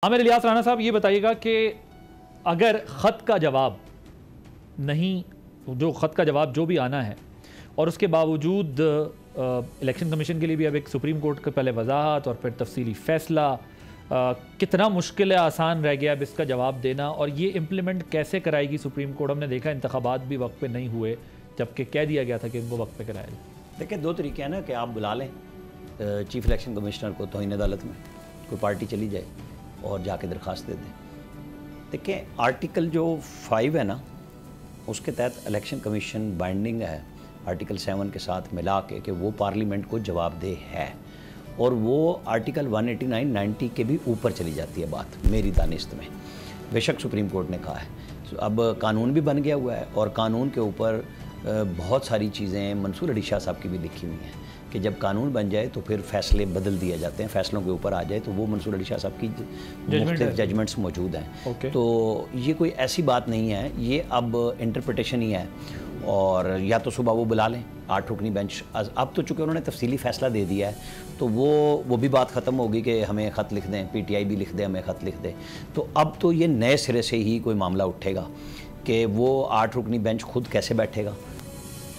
عامر الیاس رانا صاحب یہ بتائیے گا کہ اگر خط کا جواب نہیں، جو خط کا جواب جو بھی آنا ہے اور اس کے باوجود الیکشن کمیشن کے لیے بھی اب ایک سپریم کورٹ کے پہلے وضاحت اور پھر تفصیلی فیصلہ، کتنا مشکل ہے آسان رہ گیا اب اس کا جواب دینا، اور یہ امپلیمنٹ کیسے کرائے گی سپریم کورٹ؟ ہم نے دیکھا انتخابات بھی وقت پہ نہیں ہوئے جبکہ کہہ دیا گیا تھا کہ ان کو وقت پہ کرایا جائے۔ دیکھیں دو طریقے ہیں نا کہ آپ بلا لیں چیف الیکشن کمشنر کو توہین عدالت میں، کوئی پارٹی چلی جائے اور جا کے درخواست دے دیں۔ دیکھیں آرٹیکل جو 5 ہے نا، اس کے تحت الیکشن کمیشن بائنڈنگ ہے آرٹیکل 7 کے ساتھ ملا کے کہ وہ پارلیمنٹ کو جواب دہ ہے، اور وہ آرٹیکل 189 90 کے بھی اوپر چلی جاتی ہے بات میری دانست میں، بے شک سپریم کورٹ نے کہا ہے۔ اب قانون بھی بن گیا ہوا ہے، اور قانون کے اوپر بہت ساری چیزیں منصور علی شاہ صاحب کی بھی لکھی ہوئی ہیں کہ جب قانون بن جائے تو پھر فیصلے بدل دیے جاتے ہیں، فیصلوں کے اوپر آ جائے تو وہ منصور علی شاہ صاحب کی مختلف ججمنٹس موجود ہیں۔ تو یہ کوئی ایسی بات نہیں ہے، یہ اب انٹرپریٹیشن ہی ہے، اور یا تو صبح وہ بلا لیں 8 رکنی بینچ، اب تو چونکہ انہوں نے تفصیلی فیصلہ دے دیا ہے تو وہ بھی بات ختم ہوگی کہ ہمیں خط لکھ دیں، پی ٹی آئی بھی لکھ دے ہمیں خط لکھ دے۔ تو اب تو یہ نئے سرے سے ہی کوئی معاملہ اٹھے گا کہ وہ 8 رکنی بینچ خود کیسے بیٹھے گا۔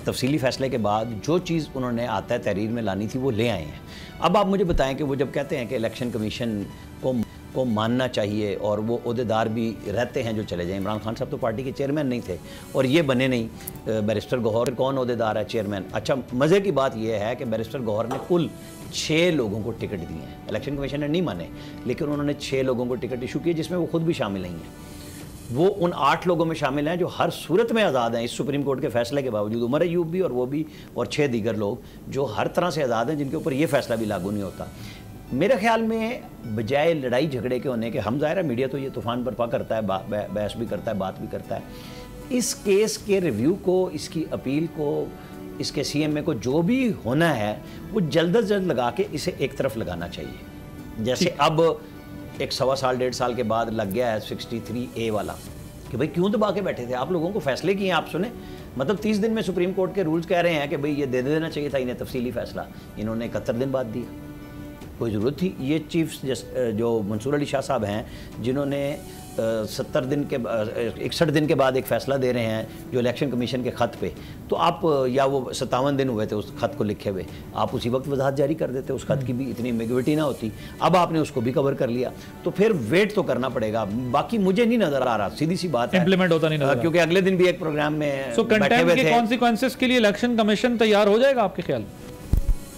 تفصیلی فیصلے کے بعد جو چیز انہوں نے آتا ہے تحریر میں لانی تھی وہ لے آئے ہیں۔ اب آپ مجھے بتائیں کہ وہ جب کہتے ہیں کہ الیکشن کمیشن کو ماننا چاہیے اور وہ عہدیدار بھی رہتے ہیں جو چلے جائیں، عمران خان صاحب تو پارٹی کے چیئرمین نہیں تھے اور یہ بنے نہیں، بیرسٹر گوہر کون عہدیدار ہے؟ چیئرمین۔ اچھا مزے کی بات یہ ہے کہ بیرسٹر گوہر نے کل 6 لوگوں کو ٹکٹ دیے ہیں، الیکشن کمیشن نے نہیں مانے لیکن انہوں نے 6 لوگوں کو ٹکٹ ایشو کیے، جس میں وہ خود بھی شامل نہیں ہیں۔ وہ ان 8 لوگوں میں شامل ہیں جو ہر صورت میں آزاد ہیں اس سپریم کورٹ کے فیصلے کے باوجود، عمر ایوب بھی اور وہ بھی، اور 6 دیگر لوگ جو ہر طرح سے آزاد ہیں جن کے اوپر یہ فیصلہ بھی لاگو نہیں ہوتا۔ میرے خیال میں بجائے لڑائی جھگڑے کے ہونے کے، ہم ظاہر ہے میڈیا تو یہ طوفان برپا کرتا ہے، بحث بھی کرتا ہے، بات بھی کرتا ہے، اس کیس کے ریویو کو، اس کی اپیل کو، اس کے سی ایم اے کو جو بھی ہونا ہے وہ جلد از جلد لگا کے اسے ایک طرف لگانا چاہیے۔ جیسے اب ایک 1.25 سال 1.5 سال کے بعد لگ گیا ہے 63A والا کہ بھئی کیوں دبا کے بیٹھے تھے آپ؟ لوگوں کو فیصلے کیے ہیں آپ سنیں، مطلب 30 دن میں سپریم کورٹ کے رولز کہہ رہے ہیں کہ بھئی یہ دے دینا چاہیے تھا انہیں تفصیلی فیصلہ، انہوں نے 71 دن بعد دیا، کوئی ضرورت تھی؟ یہ چیف جو منصور علی شاہ صاحب ہیں جنہوں نے 61 دن کے بعد ایک فیصلہ دے رہے ہیں جو الیکشن کمیشن کے خط پہ، تو آپ یا وہ 57 دن ہوئے تھے اس خط کو لکھے ہوئے، آپ اسی وقت وضاحت جاری کر دیتے، اس خط کی بھی اتنی ایمبیگوٹی نہ ہوتی۔ اب آپ نے اس کو بھی کور کر لیا تو پھر ویٹ تو کرنا پڑے گا۔ باقی مجھے نہیں نظر آ رہا، سیدھی سی بات ہے امپلیمنٹ ہوتا نہیں نظر، کیونکہ اگلے دن بھی ایک پروگرام میں بیٹھے ہوئے تھے۔ کانسیکوینسز کے لیے الیکشن کمیشن تیار ہو جائے گا آپ کے خیال؟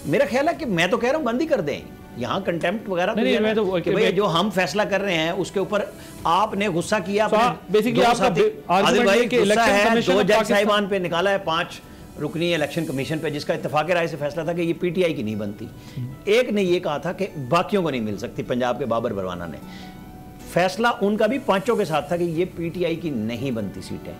میرا خیال ہے کہ میں تو کہہ رہا ہوں بند ہی کر دیں یہاں کنٹیمپٹ وغیرہ کہ بھئی جو ہم فیصلہ کر رہے ہیں اس کے اوپر آپ نے غصہ کیا، بیسیکلی آپ کا عادل بھائی غصہ ہے 2 جج صاحبان پہ نکالا ہے 5 رکنی الیکشن کمیشن پہ، جس کا اتفاق رائے سے فیصلہ تھا کہ یہ پی ٹی آئی کی نہیں بنتی۔ ایک نے یہ کہا تھا کہ باقیوں کو نہیں مل سکتی، پنجاب کے بابر پروانہ نے، فیصلہ ان کا بھی 5 کے ساتھ تھا کہ یہ پی ٹی آئی کی نہیں بنتی سیٹیں۔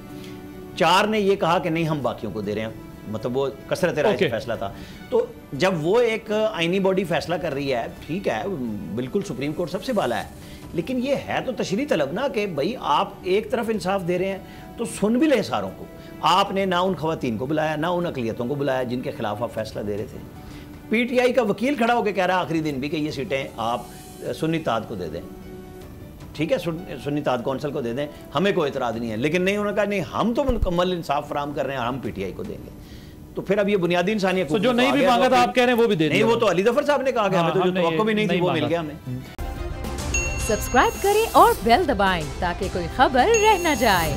4 نے یہ کہا کہ نہیں ہم باقیوں کو دے رہے ہیں، مطلب وہ کثرت رائے سے فیصلہ تھا۔ تو جب وہ ایک آئینی باڈی فیصلہ کر رہی ہے، ٹھیک ہے بالکل سپریم کورٹ سب سے بالا ہے، لیکن یہ ہے تو تشریح طلب نا کہ بھئی آپ ایک طرف انصاف دے رہے ہیں تو سن بھی لیں ساروں کو۔ آپ نے نہ ان خواتین کو بلایا، نہ ان اقلیتوں کو بلایا جن کے خلاف آپ فیصلہ دے رہے تھے۔ پی ٹی آئی کا وکیل کھڑا ہو کے کہہ رہا ہے آخری دن بھی کہ یہ سیٹیں آپ سنی اتحاد کو دے دیں، ٹھیک ہے سنی اتحاد کونسل کو دے دیں، ہمیں کوئی اعتراض نہیں ہے، لیکن نہیں، انہوں نے کہا نہیں ہم تو مکمل انصاف فراہم کر رہے ہیں، ہم پی ٹی آئی کو دیں گے۔ تو پھر اب یہ بنیادی انسانی حقوق جو نہیں بھی مانگا تھا آپ کہہ رہے ہیں وہ بھی دے دیں، نہیں وہ تو علی ظفر صاحب نے کہا کہ ہمیں تو جو توقع بھی نہیں تھی وہ مل گیا ہمیں۔ سبسکرائب کریں اور بیل دبائیں تاکہ کوئی خبر رہ نہ جائے۔